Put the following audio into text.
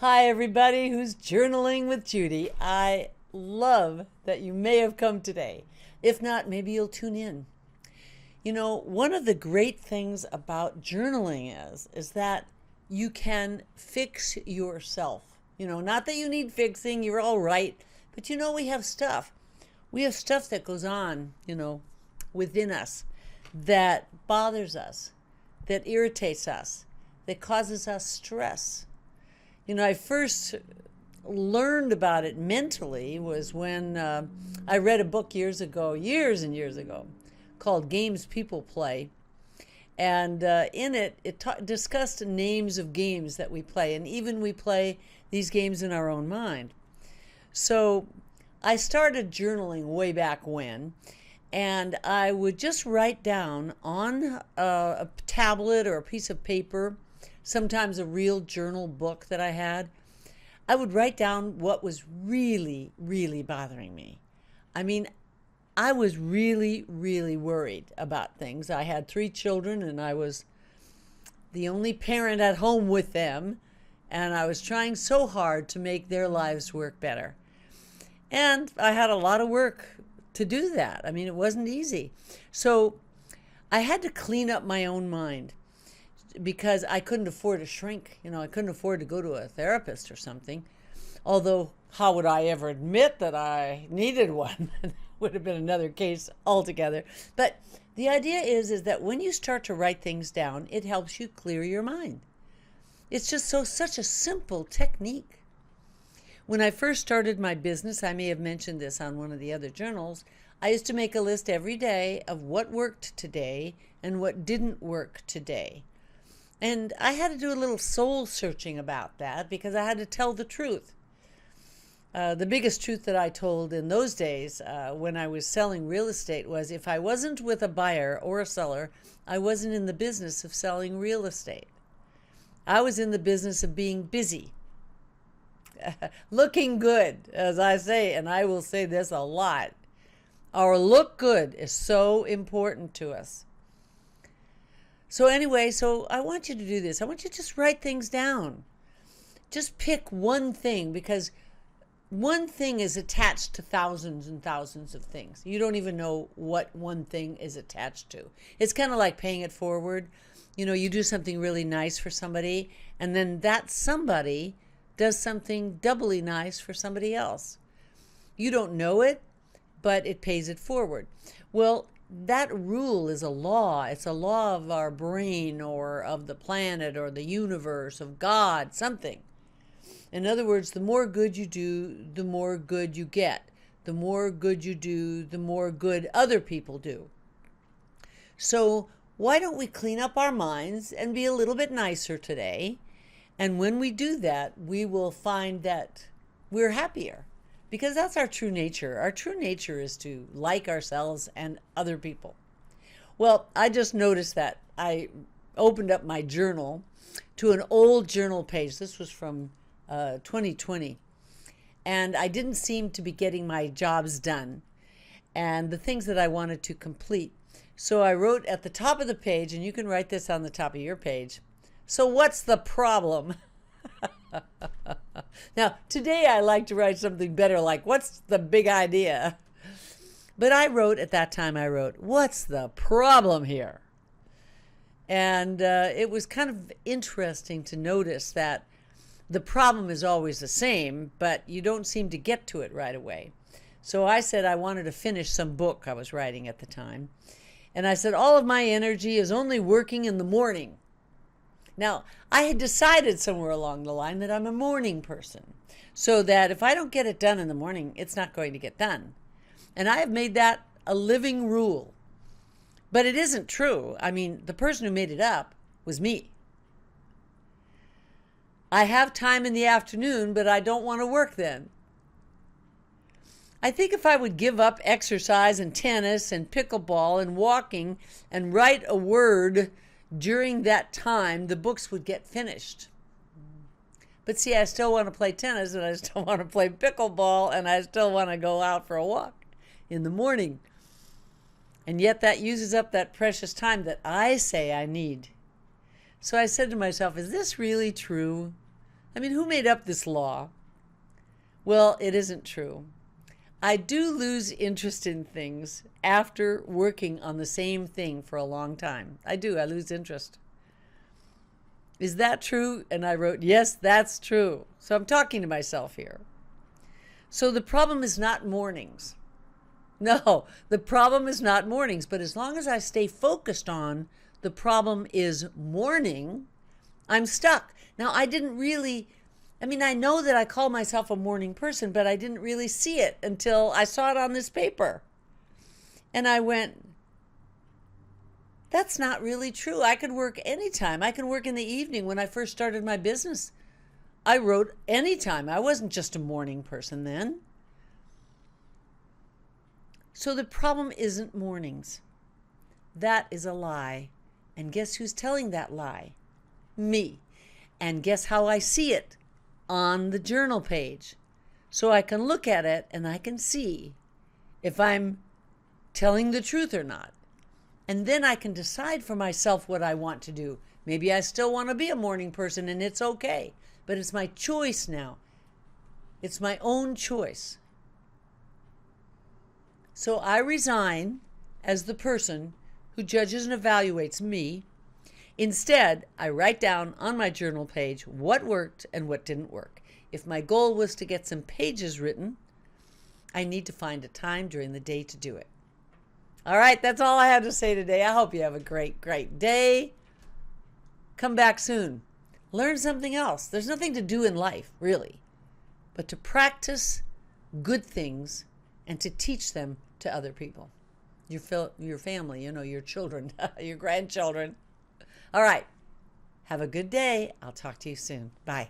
Hi, everybody who's journaling with Judy. I love that you may have come today. If not, maybe you'll tune in. You know, one of the great things about journaling is that you can fix yourself. You know, not that you need fixing, you're all right, but you know, we have stuff. We have stuff that goes on, within us that bothers us, that irritates us, that causes us stress. I first learned about it mentally was when I read a book years and years ago, called Games People Play. And in it, discussed names of games that we play. And even we play these games in our own mind. So I started journaling way back when. And I would just write down on a tablet or a piece of paper, sometimes a real journal book that I had, I would write down what was really, really bothering me. I mean, I was really, really worried about things. I had 3 children and I was the only parent at home with them. And I was trying so hard to make their lives work better. And I had a lot of work to do that. I mean, it wasn't easy. So I had to clean up my own mind, because I couldn't afford a shrink. I couldn't afford to go to a therapist or something. Although, how would I ever admit that I needed one? Would have been another case altogether. But the idea is that when you start to write things down, it helps you clear your mind. It's just such a simple technique. When I first started my business, I may have mentioned this on one of the other journals, I used to make a list every day of what worked today and what didn't work today. And I had to do a little soul searching about that because I had to tell the truth. The biggest truth that I told in those days when I was selling real estate was if I wasn't with a buyer or a seller, I wasn't in the business of selling real estate. I was in the business of being busy, looking good, as I say, and I will say this a lot. Our look good is so important to us. So anyway, I want you to do this. I want you to just write things down. Just pick one thing, because one thing is attached to thousands and thousands of things. You don't even know what one thing is attached to. It's kind of like paying it forward. You do something really nice for somebody, and then that somebody does something doubly nice for somebody else. You don't know it, but it pays it forward. Well, that rule is a law. It's a law of our brain or of the planet or the universe, of God, something. In other words, the more good you do, the more good you get. The more good you do, the more good other people do. So why don't we clean up our minds and be a little bit nicer today? And when we do that, we will find that we're happier. Because that's our true nature. Our true nature is to like ourselves and other people. Well, I just noticed that I opened up my journal to an old journal page. This was from 2020. And I didn't seem to be getting my jobs done and the things that I wanted to complete. So I wrote at the top of the page, and you can write this on the top of your page, so what's the problem? Now, today I like to write something better, like, what's the big idea? But at that time, what's the problem here? And it was kind of interesting to notice that the problem is always the same, but you don't seem to get to it right away. So I said I wanted to finish some book I was writing at the time. And I said, all of my energy is only working in the morning. Now, I had decided somewhere along the line that I'm a morning person, so that if I don't get it done in the morning, it's not going to get done. And I have made that a living rule. But it isn't true. I mean, the person who made it up was me. I have time in the afternoon, but I don't want to work then. I think if I would give up exercise and tennis and pickleball and walking and write a word during that time, the books would get finished. But see, I still want to play tennis, and I still want to play pickleball, and I still want to go out for a walk in the morning. And yet that uses up that precious time that I say I need. So I said to myself, is this really true? I mean, who made up this law? Well, it isn't true. I do lose interest in things after working on the same thing for a long time. I do. I lose interest. Is that true? And I wrote, yes, that's true. So I'm talking to myself here. So the problem is not mornings. No, the problem is not mornings. But as long as I stay focused on the problem is morning, I'm stuck. Now, I know that I call myself a morning person, but I didn't really see it until I saw it on this paper. And I went, that's not really true. I can work anytime. I can work in the evening. When I first started my business, I wrote anytime. I wasn't just a morning person then. So the problem isn't mornings. That is a lie. And guess who's telling that lie? Me. And guess how I see it? On the journal page. So I can look at it and I can see if I'm telling the truth or not. And then I can decide for myself what I want to do. Maybe I still want to be a morning person and it's okay. But it's my choice now. It's my own choice. So I resign as the person who judges and evaluates me. Instead, I write down on my journal page what worked and what didn't work. If my goal was to get some pages written, I need to find a time during the day to do it. All right, that's all I have to say today. I hope you have a great, great day. Come back soon. Learn something else. There's nothing to do in life, really, but to practice good things and to teach them to other people. Your family, your children, your grandchildren. All right. Have a good day. I'll talk to you soon. Bye.